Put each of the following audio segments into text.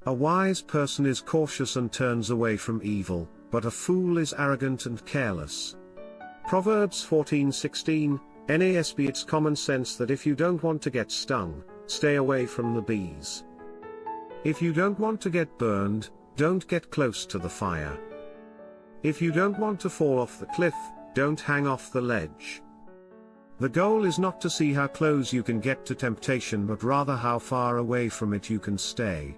A wise person is cautious and turns away from evil, but a fool is arrogant and careless. Proverbs 14:16, NASB. It's common sense that if you don't want to get stung, stay away from the bees. If you don't want to get burned, don't get close to the fire. If you don't want to fall off the cliff, don't hang off the ledge. The goal is not to see how close you can get to temptation, but rather how far away from it you can stay.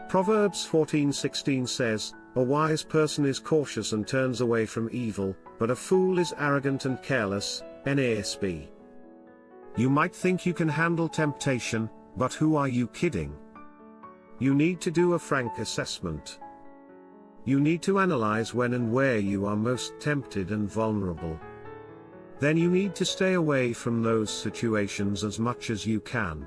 Proverbs 14:16 says, "A wise person is cautious and turns away from evil, but a fool is arrogant and careless," NASB. You might think you can handle temptation, but who are you kidding? You need to do a frank assessment. You need to analyze when and where you are most tempted and vulnerable. Then you need to stay away from those situations as much as you can.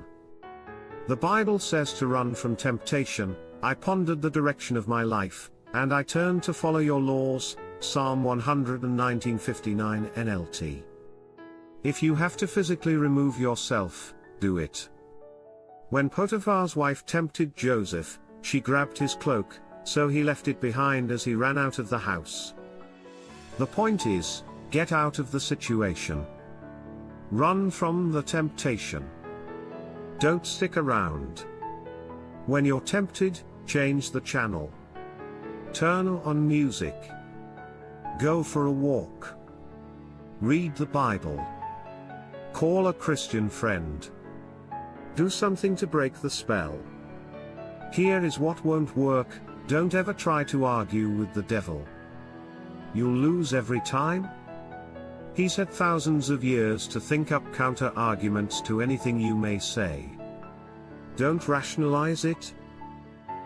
The Bible says to run from temptation. I pondered the direction of my life, and I turned to follow your laws, Psalm 119:59 NLT. If you have to physically remove yourself, do it. When Potiphar's wife tempted Joseph, she grabbed his cloak, so he left it behind as he ran out of the house. The point is, get out of the situation. Run from the temptation. Don't stick around. When you're tempted, change the channel. Turn on music. Go for a walk. Read the Bible. Call a Christian friend. Do something to break the spell. Here is what won't work: don't ever try to argue with the devil. You'll lose every time. He's had thousands of years to think up counter-arguments to anything you may say. Don't rationalize it.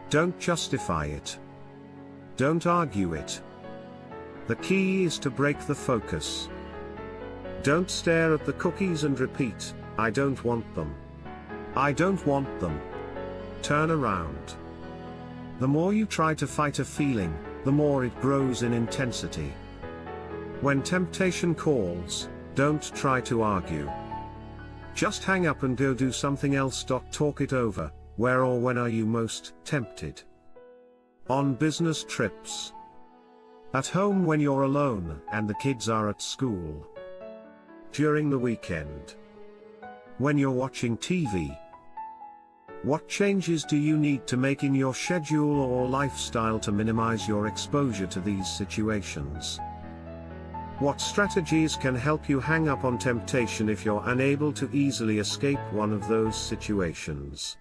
Don't justify it. Don't argue it. The key is to break the focus. Don't stare at the cookies and repeat, "I don't want them. I don't want them." Turn around. The more you try to fight a feeling, the more it grows in intensity. When temptation calls, don't try to argue. Just hang up and go do something else. Talk it over. Where or when are you most tempted? On business trips. At home when you're alone and the kids are at school. During the weekend. When you're watching TV. What changes do you need to make in your schedule or lifestyle to minimize your exposure to these situations? What strategies can help you hang up on temptation if you're unable to easily escape one of those situations?